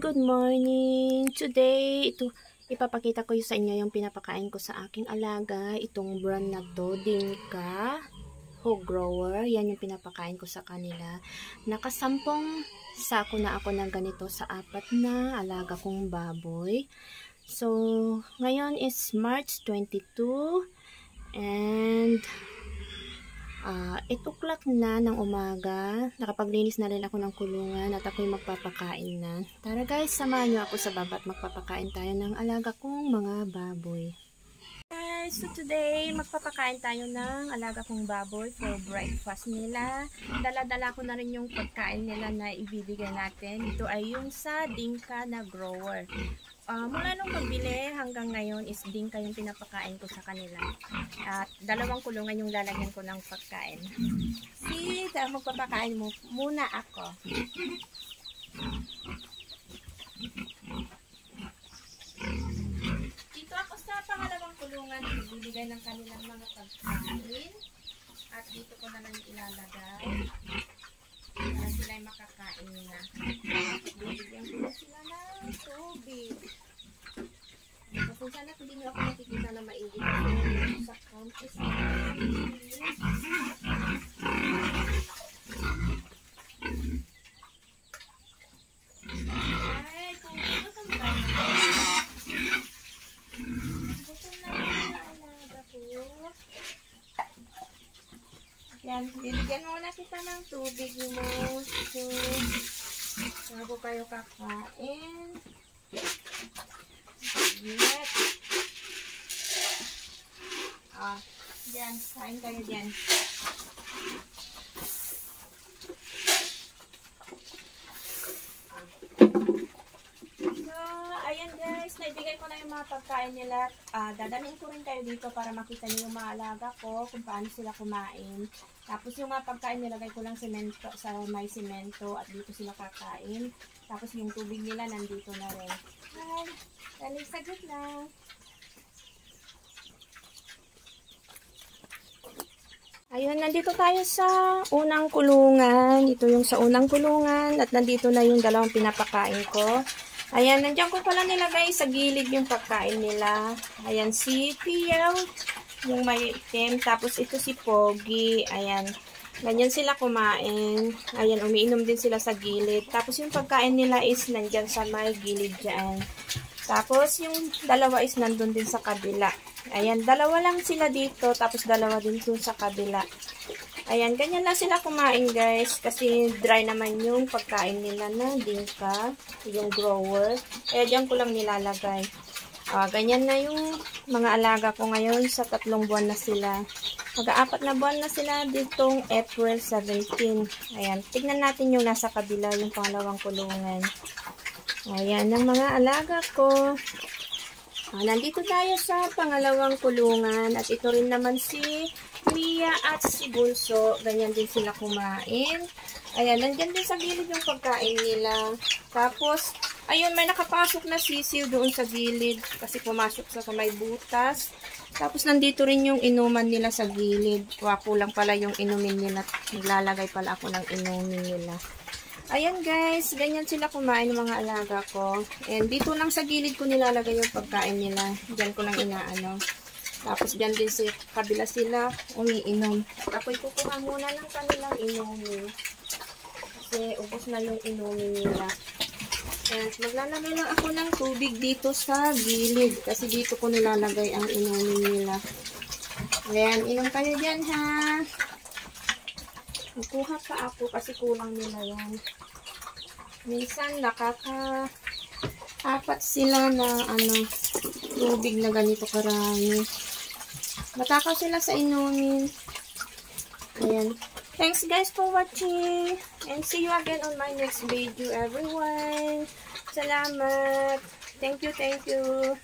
Good morning! Today, ipapakita ko sa inyo yung pinapakain ko sa aking alaga. Itong brand na to, Dinka Hog Grower. Yan yung pinapakain ko sa kanila. Nakasampung sako na ako ng ganito sa 4 na alaga kong baboy. So, ngayon is March 22 and 8 o'clock na ng umaga. Nakapaglinis na rin ako ng kulungan at ako'y magpapakain na. Tara guys, samahan nyo ako sa baba at magpapakain tayo ng alaga kong mga baboy. Guys, so today magpapakain tayo ng alaga kong baboy for breakfast nila. Dala-dala ko na rin yung pagkain nila na ibibigay natin. Ito ay yung sa Dinka na grower. Mula nung pagbili hanggang ngayon is Dinka yung pinapakain ko sa kanila. At 2 kulungan yung lalagyan ko ng pagkain. Magpapakain mo muna ako. Dito ako sa pangalawang kulungan, bibigay ng kanilang mga pagkain. At dito ko na lang ilalagay. Para sila ay makakain na. Bibigyan ko na sila ng tubig. Kasi sana hindi nyo ako nakikita na maigi sa campus. Ay, kung gusto mo ba? Gusto na alaga ko. Yan, bibigyan mo na kita ng tubig mo. So, bago kayo kakain. Yes. Diyan, kain kayo diyan. So, ayan guys, naibigay ko na yung mga pagkain nila. Dadalhin ko rin kayo dito para makita niyo yung mga alaga ko, kung paano sila kumain. Tapos yung mga pagkain nilagay ko lang semento, sa may semento at dito sila kakain. Tapos yung tubig nila nandito na rin. Hi, dali saglit lang. Ayun, nandito tayo sa unang kulungan. Ito yung sa unang kulungan at nandito na yung 2 pinapakain ko. Ayan, nandiyan ko pala nilagay sa gilid yung pagkain nila. Ayan, si Tiel, yung may itim. Tapos ito si Pogi. Ayan, ganyan sila kumain. Ayan, umiinom din sila sa gilid. Tapos yung pagkain nila is nandyan sa may gilid dyan. Tapos yung 2 is nandun din sa kabila. Ayan, 2 lang sila dito. Tapos 2 din dun sa kabila. Ayan, ganyan lang sila kumain guys. Kasi dry naman yung pagkain nila na Dinka. Yung grower. Kaya dyan ko lang nilalagay. Ganyan na yung mga alaga ko ngayon sa 3 buwan na sila. Mag-4 na buwan na sila ditong April 17. Ayan, tignan natin yung nasa kabila, yung pangalawang kulungan. Ayan ang mga alaga ko. Nandito tayo sa pangalawang kulungan. At ito rin naman si Mia at si Bunso. Ganyan din sila kumain. Ayan, nandyan din sa gilid yung pagkain nila. Tapos, ayun, may nakapasok na sisiw doon sa gilid. Kasi pumasok sa may butas. Tapos, nandito rin yung inuman nila sa gilid. Kulang pala yung inumin nila. Naglalagay pala ako ng inumin nila. Ayan guys, ganyan sila kumain ng mga alaga ko. And dito lang sa gilid ko nilalagay yung pagkain nila. Diyan ko lang inaano. Tapos diyan din sa kabila sila umiinom. At ako'y kukuha muna ng kanilang inumin. Kasi ubos na yung inumin nila. And maglalagay lang ako ng tubig dito sa gilid. Kasi dito ko nilalagay ang inumin nila. Ayan, inom kayo dyan ha. Nakuha pa ako kasi kulang nila yan. Minsan nakaka-4 sila na tubig na ganito karami. Matakaw sila sa inumin. Ayan. Thanks guys for watching. And see you again on my next video everyone. Salamat. Thank you, thank you.